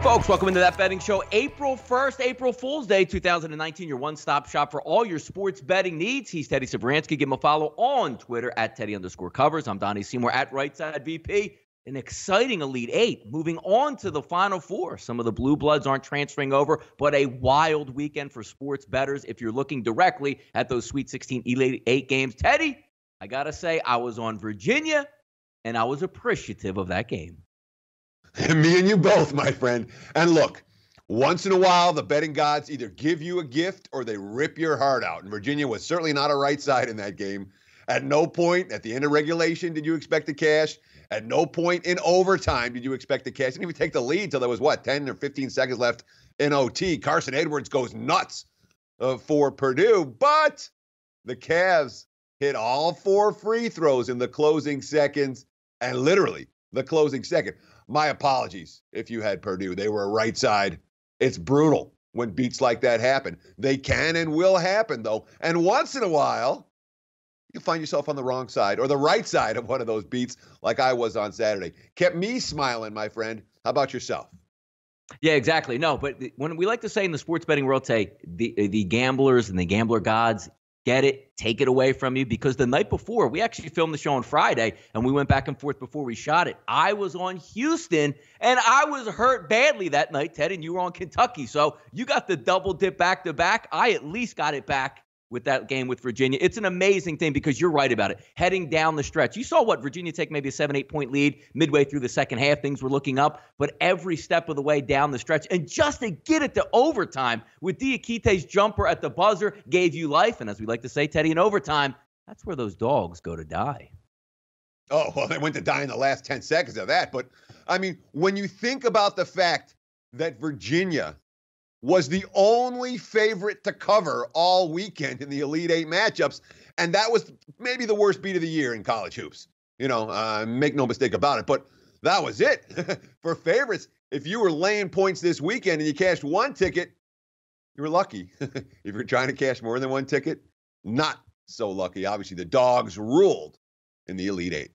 Folks, welcome into That Betting Show. April 1st, April Fool's Day 2019, your one-stop shop for all your sports betting needs. He's Teddy Sabransky. Give him a follow on Twitter at Teddy_covers. I'm Donnie Seymour at Rightside VP. An exciting Elite Eight. Moving on to the Final Four. Some of the Blue Bloods aren't transferring over, but a wild weekend for sports bettors if you're looking directly at those Sweet 16 Elite Eight games. Teddy, I got to say, I was on Virginia, and I was appreciative of that game. Me and you both, my friend. And look, once in a while, the betting gods either give you a gift or they rip your heart out. And Virginia was certainly not a right side in that game. At no point at the end of regulation did you expect to cash. At no point in overtime did you expect to cash. Didn't even take the lead till there was, 10 or 15 seconds left in OT. Carson Edwards goes nuts for Purdue. But the Cavs hit all 4 free throws in the closing seconds. And literally, the closing second. My apologies if you had Purdue. They were a right side. It's brutal when beats like that happen. They can and will happen, though. And once in a while, you find yourself on the wrong side or the right side of one of those beats like I was on Saturday. Kept me smiling, my friend. How about yourself? Yeah, exactly. No, but when we like to say in the sports betting world, the gamblers and the gambler gods, get it, take it away from you, because the night before, we actually filmed the show on Friday, and we went back and forth before we shot it. I was on Houston, and I was hurt badly that night, Ted, and you were on Kentucky. So you got the double dip back-to-back. I at least got it back with that game with Virginia. It's an amazing thing because you're right about it. Heading down the stretch, you saw Virginia take maybe a 7-8 point lead midway through the second half. Things were looking up, but every step of the way down the stretch, and just to get it to overtime with Diakite's jumper at the buzzer gave you life. And as we like to say, Teddy, in overtime, that's where those dogs go to die. Oh, well, they went to die in the last 10 seconds of that. But, I mean, when you think about the fact that Virginia was the only favorite to cover all weekend in the Elite Eight matchups, and that was maybe the worst beat of the year in college hoops. Make no mistake about it, but that was it. For favorites, if you were laying points this weekend and you cashed one ticket, you were lucky. If you're trying to cash more than one ticket, not so lucky. Obviously, the dogs ruled in the Elite Eight.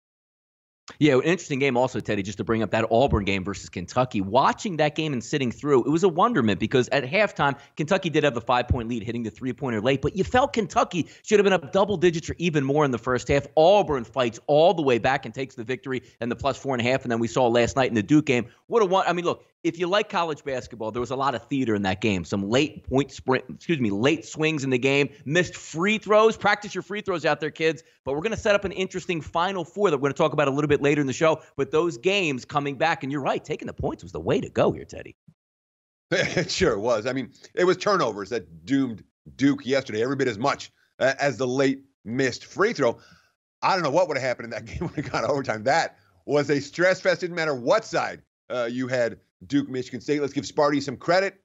Yeah, an interesting game also, Teddy, just to bring up that Auburn game versus Kentucky. Watching that game and sitting through, it was a wonderment because at halftime, Kentucky did have the 5-point lead, hitting the three-pointer late, but you felt Kentucky should have been up double digits or even more in the first half. Auburn fights all the way back and takes the victory and the +4.5, and then we saw last night in the Duke game. Look, if you like college basketball, there was a lot of theater in that game. Some late swings in the game, missed free throws. Practice your free throws out there, kids. But we're going to set up an interesting Final Four that we're going to talk about a little bit later in the show. But those games coming back, and you're right, taking the points was the way to go here, Teddy. It sure was. I mean, it was turnovers that doomed Duke yesterday, every bit as much as the late missed free throw. I don't know what would have happened in that game when it got overtime. That was a stress fest. Didn't matter what side you had. Duke, Michigan State. Let's give Sparty some credit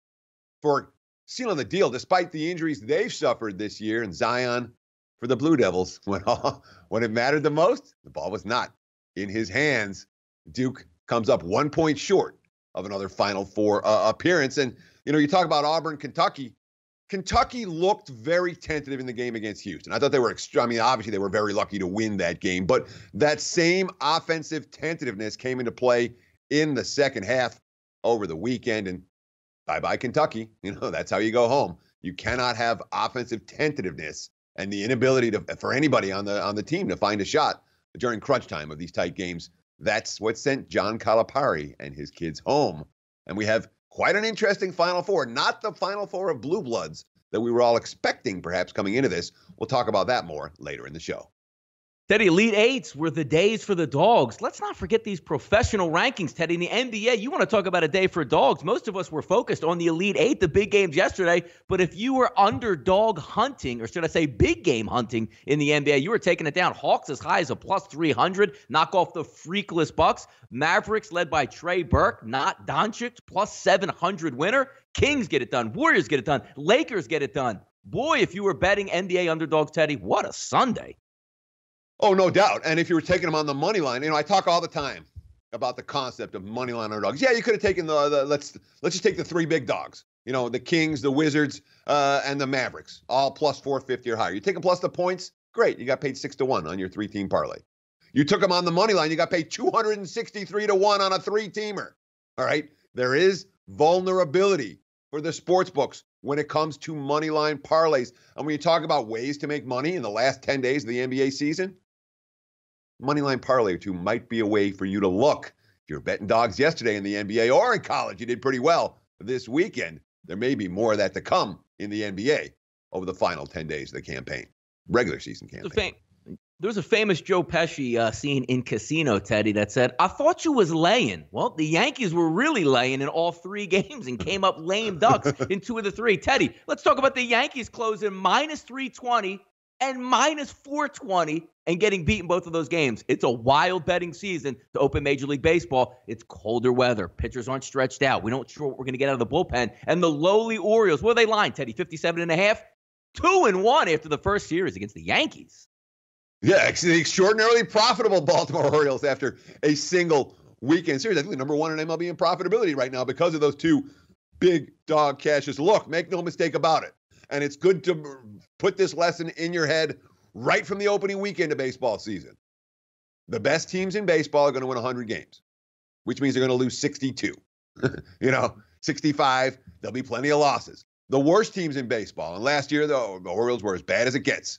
for sealing the deal despite the injuries they've suffered this year. And Zion for the Blue Devils, when it mattered the most, the ball was not in his hands. Duke comes up 1 point short of another Final Four appearance. And, you talk about Auburn, Kentucky. Kentucky looked very tentative in the game against Houston. I thought they were obviously they were very lucky to win that game. But that same offensive tentativeness came into play in the second half over the weekend, and bye-bye Kentucky. That's how you go home. You cannot have offensive tentativeness and the inability for anybody on the team to find a shot during crunch time of these tight games. That's what sent John Calipari and his kids home. And we have quite an interesting Final Four, not the Final Four of Blue Bloods that we were all expecting perhaps coming into this. We'll talk about that more later in the show. Teddy, Elite Eights were the days for the dogs. Let's not forget these professional rankings, Teddy. In the NBA, you want to talk about a day for dogs. Most of us were focused on the Elite Eight, the big games yesterday. But if you were underdog hunting, or should I say big game hunting in the NBA, you were taking it down. Hawks as high as a +300, knock off the freakless Bucks. Mavericks led by Trey Burke, not Doncic, +700 winner. Kings get it done. Warriors get it done. Lakers get it done. Boy, if you were betting NBA underdogs, Teddy, what a Sunday. Oh, no doubt. And if you were taking them on the money line, I talk all the time about the concept of money line underdogs. Yeah, you could have taken let's just take the 3 big dogs. The Kings, the Wizards, and the Mavericks, all +450 or higher. You take them plus the points, great. You got paid 6-1 on your 3-team parlay. You took them on the money line, you got paid 263-1 on a 3-teamer. All right. There is vulnerability for the sports books when it comes to money line parlays. And when you talk about ways to make money in the last 10 days of the NBA season, money line parlay or two might be a way for you to look. If you're betting dogs yesterday in the NBA or in college, you did pretty well this weekend. There may be more of that to come in the NBA over the final 10 days of the campaign, regular season campaign. There was a famous Joe Pesci scene in Casino, Teddy, that said, "I thought you was laying." Well, the Yankees were really laying in all three games and came up lame ducks in two of the three. Teddy, let's talk about the Yankees closing minus 320 and minus 420 and getting beaten both of those games. It's a wild betting season to open Major League Baseball. It's colder weather. Pitchers aren't stretched out. We don't sure what we're going to get out of the bullpen. And the lowly Orioles, what are they lying, Teddy? 57.5? 2-1 after the first series against the Yankees. Yeah, the extraordinarily profitable Baltimore Orioles after a single weekend series. I think the number one in MLB in profitability right now because of those two big dog cashes. Look, make no mistake about it. And it's good to put this lesson in your head right from the opening weekend of baseball season. The best teams in baseball are going to win 100 games, which means they're going to lose 62. 65, there'll be plenty of losses. The worst teams in baseball, and last year the Orioles were as bad as it gets.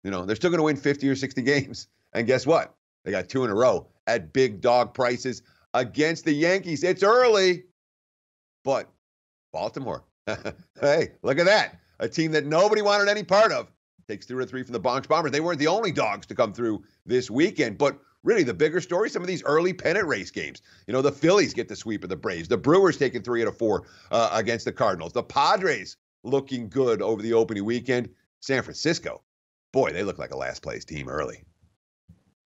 They're still going to win 50 or 60 games. And guess what? They got 2 in a row at big dog prices against the Yankees. It's early, but Baltimore, hey, look at that. A team that nobody wanted any part of. Takes 2 or 3 from the Bronx Bombers. They weren't the only dogs to come through this weekend, but really the bigger story, some of these early pennant race games. The Phillies get the sweep of the Braves. The Brewers taking 3 out of 4 against the Cardinals. The Padres looking good over the opening weekend. San Francisco, boy, they look like a last-place team early.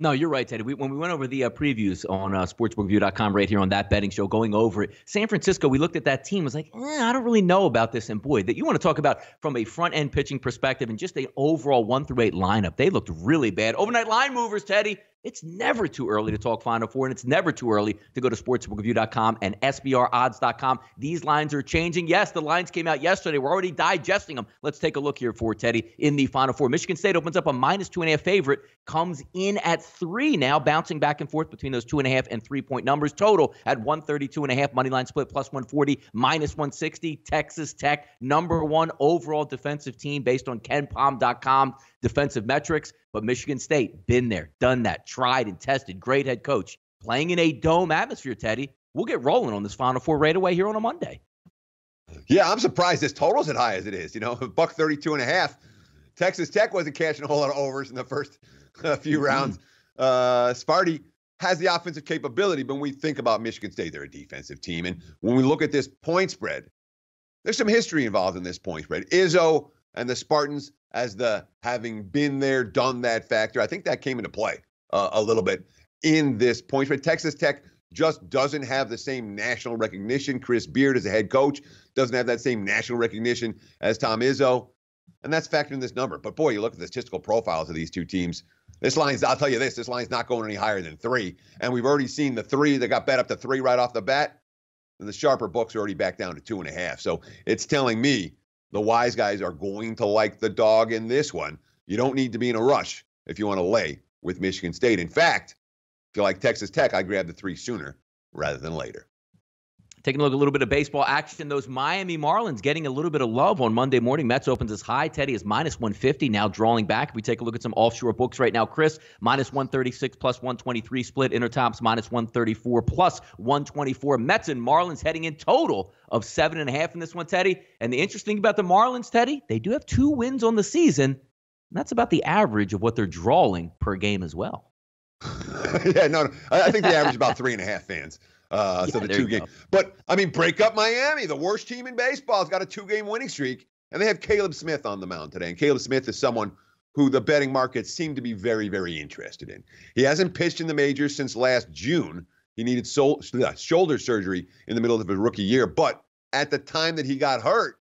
No, you're right, Teddy. When we went over the previews on sportsbookview.com right here on that betting show, going over it, San Francisco, we looked at that team, was like, I don't really know about this. And boy, that you want to talk about from a front-end pitching perspective and just the overall 1-8 lineup. They looked really bad. Overnight line movers, Teddy. It's never too early to talk Final Four, and it's never too early to go to sportsbookview.com and SBRodds.com. These lines are changing. Yes, the lines came out yesterday. We're already digesting them. Let's take a look here for Teddy in the Final Four. Michigan State opens up a minus 2.5 favorite, comes in at 3 now, bouncing back and forth between those 2.5 and 3-point numbers. Total at 132.5, money line split plus 140, minus 160. Texas Tech, number 1 overall defensive team based on KenPom.com defensive metrics. But Michigan State, been there, done that, tried and tested. Great head coach. Playing in a dome atmosphere, Teddy. We'll get rolling on this Final Four right away here on a Monday. Yeah, I'm surprised this total's as high as it is. $132.5. Texas Tech wasn't catching a whole lot of overs in the first few rounds. Sparty has the offensive capability, but when we think about Michigan State, they're a defensive team. And when we look at this point spread, there's some history involved in this point spread. Izzo and the Spartans, as the having been there, done that factor, I think that came into play a little bit in this point spread. Texas Tech just doesn't have the same national recognition. Chris Beard as a head coach doesn't have that same national recognition as Tom Izzo, and that's factored in this number. But boy, you look at the statistical profiles of these two teams. I'll tell you this line's not going any higher than 3, and we've already seen the 3 that got bet up to 3 right off the bat, and the sharper books are already back down to 2.5. So it's telling me the wise guys are going to like the dog in this one. You don't need to be in a rush if you want to lay with Michigan State. In fact, if you like Texas Tech, I grab the 3 sooner rather than later. Taking a look at a little bit of baseball action. Those Miami Marlins getting a little bit of love on Monday morning. Mets opens as high. Teddy is minus 150, now drawing back. If we take a look at some offshore books right now, Chris, minus 136 plus 123 split. Intertops minus 134 plus 124. Mets and Marlins heading in total of 7.5 in this one, Teddy. And the interesting thing about the Marlins, Teddy, they do have 2 wins on the season. And that's about the average of what they're drawing per game as well. Yeah, no, I think the average is about 3.5 fans. So the 2 game. But, break up Miami. The worst team in baseball has got a 2-game winning streak. And they have Caleb Smith on the mound today. And Caleb Smith is someone who the betting markets seem to be very, very interested in. He hasn't pitched in the majors since last June. He needed shoulder surgery in the middle of his rookie year. But at the time that he got hurt,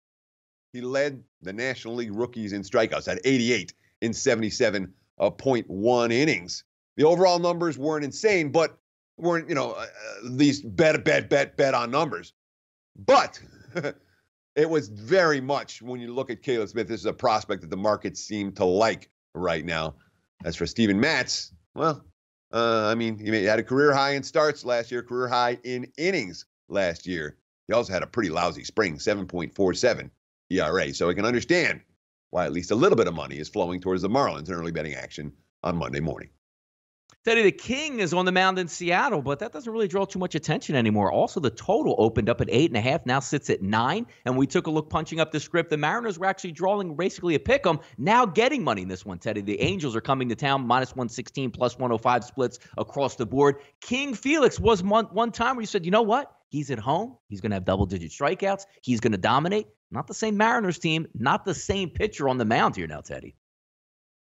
he led the National League rookies in strikeouts at 88 in 77.1 innings. The overall numbers weren't insane, but weren't, these bet on numbers. But it was very much, when you look at Caleb Smith, this is a prospect that the markets seem to like right now. As for Steven Matz, well, he had a career high in starts last year, career high in innings last year. He also had a pretty lousy spring, 7.47 ERA. So I can understand why at least a little bit of money is flowing towards the Marlins in early betting action on Monday morning. Teddy, the King is on the mound in Seattle, but that doesn't really draw too much attention anymore. Also, the total opened up at 8.5, now sits at 9. And we took a look punching up the script. The Mariners were actually drawing basically a pick 'em, now getting money in this one, Teddy. The Angels are coming to town, -116, +105 splits across the board. King Felix was one time where you said, you know what? He's at home. He's going to have double-digit strikeouts. He's going to dominate. Not the same Mariners team, not the same pitcher on the mound here now, Teddy.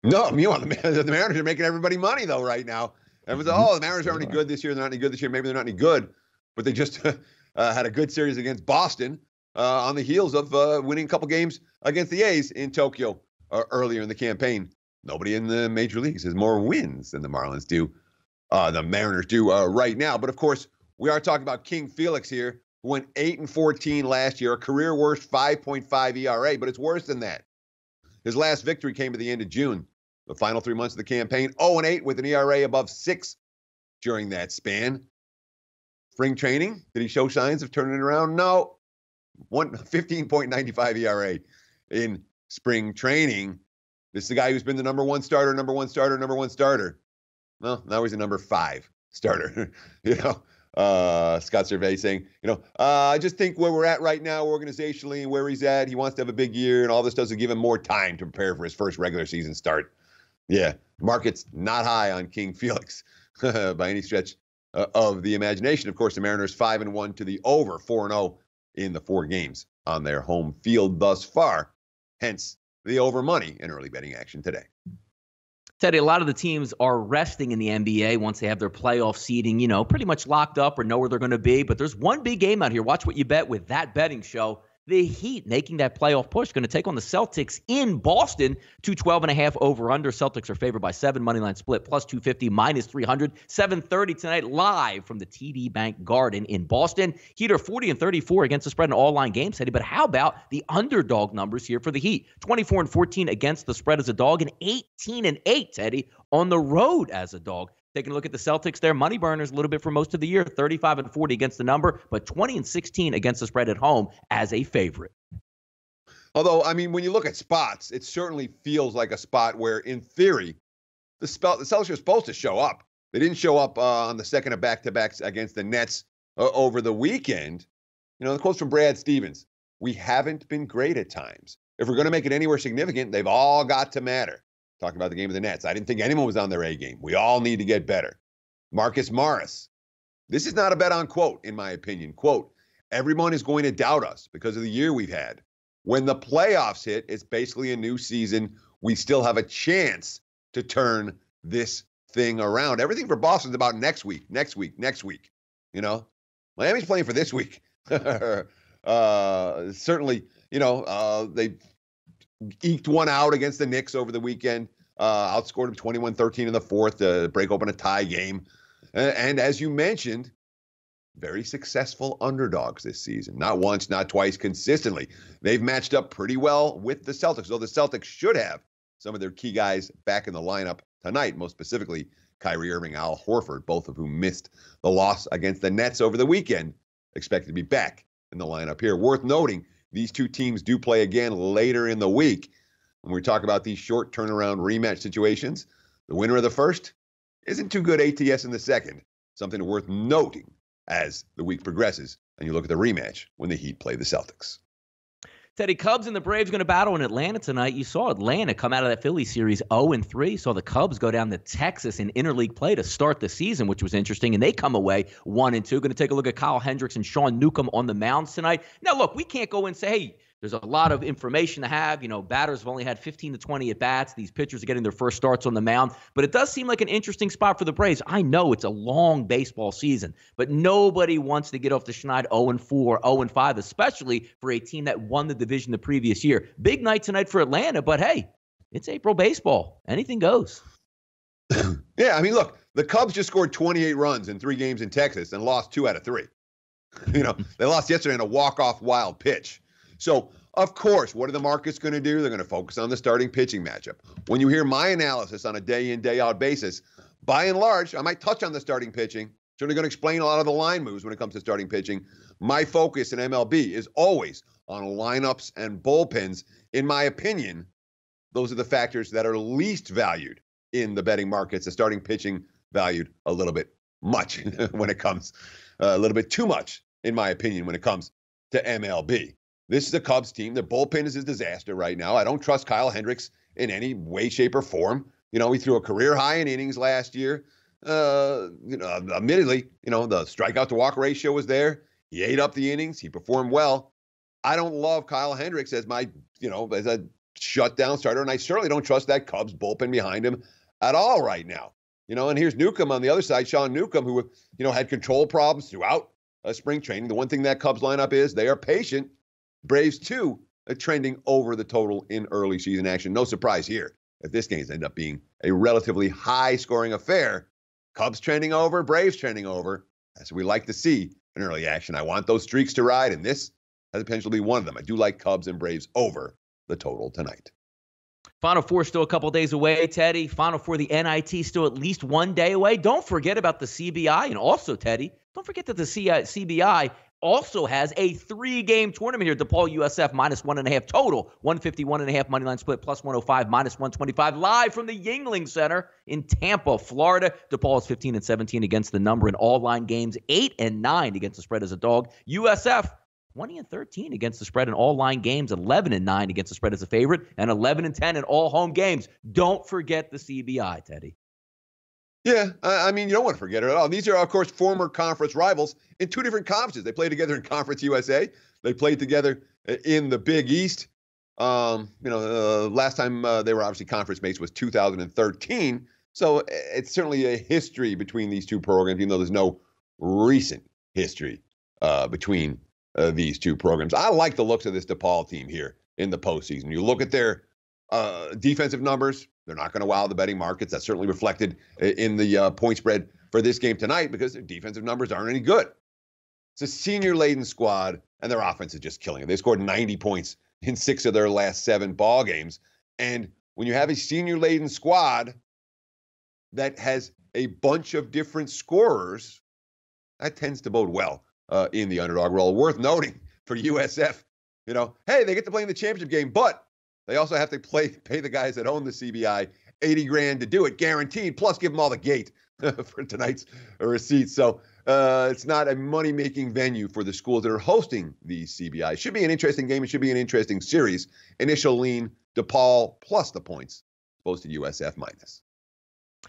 No, the Mariners are making everybody money, though, right now. Everyone's, the Mariners aren't any good this year. They're not any good this year. Maybe they're not any good. But they just had a good series against Boston on the heels of winning a couple games against the A's in Tokyo earlier in the campaign. Nobody in the major leagues has more wins than the Marlins do. The Mariners do right now. But, of course, we are talking about King Felix here, who went 8-14 last year, a career worst 5.5 ERA. But it's worse than that. His last victory came at the end of June. The final 3 months of the campaign, 0-8 with an ERA above 6 during that span. Spring training, did he show signs of turning it around? No. 15.95 ERA in spring training. This is the guy who's been the number one starter. Well, now he's a number 5 starter. Scott Cervey saying, I just think where we're at right now organizationally and where he's at, he wants to have a big year, and all this doesn't give him more time to prepare for his first regular season start. Yeah, market's not high on King Felix by any stretch of the imagination. Of course, the Mariners 5-1 to the over, 4-0 in the 4 games on their home field thus far. Hence the over money in early betting action today. Teddy, a lot of the teams are resting in the NBA once they have their playoff seeding, pretty much locked up or know where they're going to be. But there's one big game out here. Watch what you bet with that betting show. The Heat making that playoff push, going to take on the Celtics in Boston. 212.5 over/under. Celtics are favored by 7. Moneyline split +250, -300. 7:30 tonight, live from the TD Bank Garden in Boston. Heat are 40-34 against the spread in all line games, Teddy. But how about the underdog numbers here for the Heat? 24-14 against the spread as a dog, and 18-8, Teddy, on the road as a dog. Taking a look at the Celtics there, money burners a little bit for most of the year, 35-40 against the number, but 20-16 against the spread at home as a favorite. Although, when you look at spots, it certainly feels like a spot where, in theory, the Celtics are supposed to show up. They didn't show up on the second of back-to-backs against the Nets over the weekend. The quote's from Brad Stevens. We haven't been great at times. If we're going to make it anywhere significant, they've all got to matter. Talking about the game of the Nets. I didn't think anyone was on their A game. We all need to get better. Marcus Morris. This is not a bet on quote, in my opinion. Quote, everyone is going to doubt us because of the year we've had. When the playoffs hit, it's basically a new season. We still have a chance to turn this thing around. Everything for Boston's about next week. Miami's playing for this week. Certainly, they eked one out against the Knicks over the weekend, outscored them 21-13 in the fourth to break open a tie game. And as you mentioned, very successful underdogs this season. Not once, not twice, consistently. They've matched up pretty well with the Celtics, though the Celtics should have some of their key guys back in the lineup tonight, most specifically Kyrie Irving, Al Horford, both of whom missed the loss against the Nets over the weekend, expected to be back in the lineup here. Worth noting, these two teams do play again later in the week. When we talk about these short turnaround rematch situations, the winner of the first isn't too good ATS in the second. Something worth noting as the week progresses and you look at the rematch when the Heat play the Celtics. Teddy, Cubs and the Braves going to battle in Atlanta tonight. You saw Atlanta come out of that Philly series 0-3. Saw the Cubs go down to Texas in interleague play to start the season, which was interesting. And they come away 1-2. Going to take a look at Kyle Hendricks and Sean Newcomb on the mounds tonight. Now, look, we can't go and say, hey, there's a lot of information to have. Batters have only had 15 to 20 at-bats. These pitchers are getting their first starts on the mound. But it does seem like an interesting spot for the Braves. I know it's a long baseball season, but nobody wants to get off the schneid 0-4, 0-5, especially for a team that won the division the previous year. Big night tonight for Atlanta, but hey, it's April baseball. Anything goes. Yeah, look, the Cubs just scored 28 runs in 3 games in Texas and lost 2 out of 3. They lost yesterday in a walk-off wild pitch. So, of course, what are the markets going to do? They're going to focus on the starting pitching matchup. When you hear my analysis on a day-in, day-out basis, by and large, I might touch on the starting pitching. Certainly going to explain a lot of the line moves when it comes to starting pitching. my focus in MLB is always on lineups and bullpens. In my opinion, those are the factors that are least valued in the betting markets. The starting pitching valued a little bit much when it comes, a little bit too much, in my opinion, when it comes to MLB. This is a Cubs team. Their bullpen is a disaster right now. I don't trust Kyle Hendricks in any way, shape, or form. He threw a career high in innings last year. Admittedly, the strikeout to walk ratio was there. He ate up the innings. He performed well. I don't love Kyle Hendricks as my, as a shutdown starter, and I certainly don't trust that Cubs bullpen behind him at all right now. And here's Newcomb on the other side, Sean Newcomb, who, had control problems throughout spring training. The one thing that Cubs lineup is they are patient. Braves, too, are trending over the total in early season action. No surprise here if this game's end up being a relatively high-scoring affair. Cubs trending over, Braves trending over. That's what we like to see in early action. I want those streaks to ride, and this has the potential to be one of them. I do like Cubs and Braves over the total tonight. Final Four still a couple days away, Teddy. Final Four, the NIT still at least 1 day away. Don't forget about the CBI. And also, Teddy, don't forget that the CBI also has a 3-game tournament here. DePaul USF -1.5 total. 151.5 money line split plus 105 -125 live from the Yuengling Center in Tampa, Florida. DePaul is 15-17 against the number in all line games, 8-9 against the spread as a dog. USF 20-13 against the spread in all line games, 11-9 against the spread as a favorite, and 11-10 in all home games. Don't forget the CBI, Teddy. Yeah, I mean, you don't want to forget it at all. These are, of course, former conference rivals in 2 different conferences. They played together in Conference USA. They played together in the Big East. Last time they were obviously conference mates was 2013. So it's certainly a history between these 2 programs, even though there's no recent history between these 2 programs. I like the looks of this DePaul team here in the postseason. You look at their defensive numbers. They're not going to wow the betting markets. That's certainly reflected in the point spread for this game tonight because their defensive numbers aren't any good. It's a senior-laden squad, and their offense is just killing it. They scored 90 points in 6 of their last 7 ball games. And when you have a senior-laden squad that has a bunch of different scorers, that tends to bode well in the underdog role. Worth noting for USF, hey, they get to play in the championship game, but they also have to pay the guys that own the CBI $80,000 to do it, guaranteed, plus give them all the gate for tonight's receipts. So it's not a money-making venue for the schools that are hosting the CBI. It should be an interesting game. It should be an interesting series. Initial lean, DePaul plus the points, opposed to USF minus.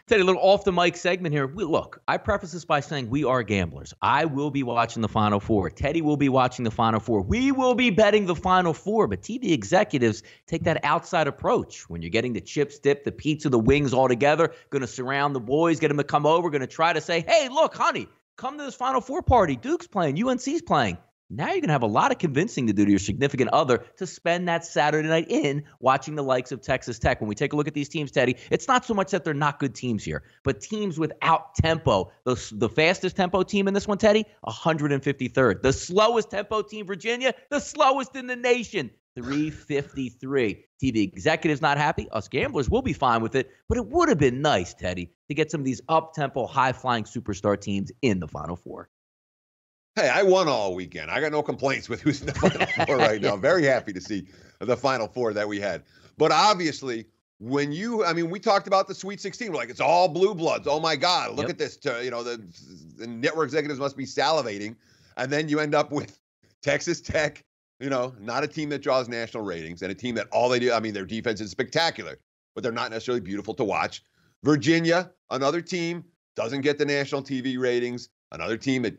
Teddy, a little off the mic segment here. Look, I preface this by saying we are gamblers. I will be watching the Final Four. Teddy will be watching the Final Four. We will be betting the Final Four. But TV executives take that outside approach. When you're getting the chips dipped, the pizza, the wings all together, going to surround the boys, get them to come over, going to try to say, hey, look, honey, come to this Final Four party. Duke's playing, UNC's playing. Now you're going to have a lot of convincing to do to your significant other to spend that Saturday night in watching the likes of Texas Tech. When we take a look at these teams, Teddy, it's not so much that they're not good teams here, but teams without tempo. The fastest tempo team in this one, Teddy, 153rd. The slowest tempo team, Virginia, the slowest in the nation, 353. TV executives not happy. Us gamblers will be fine with it, but it would have been nice, Teddy, to get some of these up-tempo, high-flying superstar teams in the Final Four. Hey, I won all weekend. I got no complaints with who's in the Final Four right now. Very happy to see the Final Four that we had. But obviously, we talked about the Sweet 16. We're like, it's all blue bloods. Oh, my God. Look at this. The network executives must be salivating. And then you end up with Texas Tech, not a team that draws national ratings and a team that all they do, their defense is spectacular, but they're not necessarily beautiful to watch. Virginia, another team, doesn't get the national TV ratings. Another team that,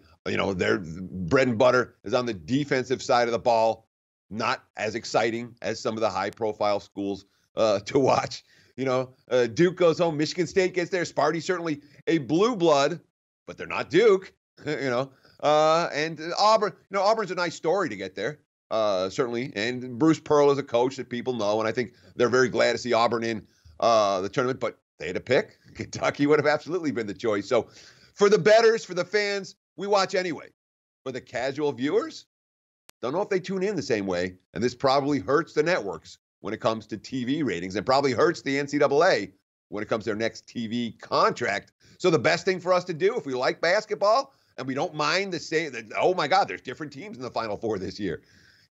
their bread and butter is on the defensive side of the ball. Not as exciting as some of the high-profile schools to watch. Duke goes home. Michigan State gets there. Sparty's certainly a blue blood, but they're not Duke. And Auburn. Auburn's a nice story to get there, certainly. And Bruce Pearl is a coach that people know, and I think they're very glad to see Auburn in the tournament. But they had to pick. Kentucky would have absolutely been the choice. So for the bettors, for the fans, we watch anyway. For the casual viewers, don't know if they tune in the same way, and this probably hurts the networks when it comes to TV ratings and probably hurts the NCAA when it comes to their next TV contract. So the best thing for us to do, if we like basketball and we don't mind the same. Oh my God, there's different teams in the Final Four this year.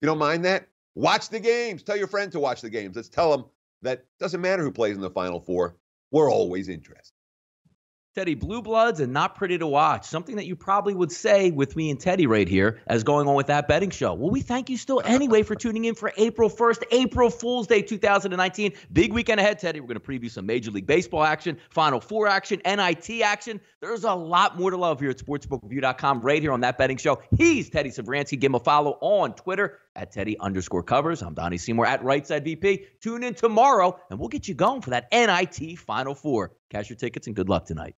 You don't mind that? Watch the games. Tell your friends to watch the games. Let's tell them that it doesn't matter who plays in the Final Four. We're always interested. Teddy, blue bloods and not pretty to watch. Something that you probably would say with me and Teddy right here as going on with that betting show. Well, we thank you still anyway for tuning in for April 1st, April Fool's Day 2019. Big weekend ahead, Teddy. We're going to preview some Major League Baseball action, Final Four action, NIT action. There's a lot more to love here at sportsbookreview.com right here on that betting show. He's Teddy Savransky. Give him a follow on Twitter at Teddy_covers. I'm Donnie Seymour at Rightside VP. Tune in tomorrow, and we'll get you going for that NIT Final Four. Cash your tickets and good luck tonight.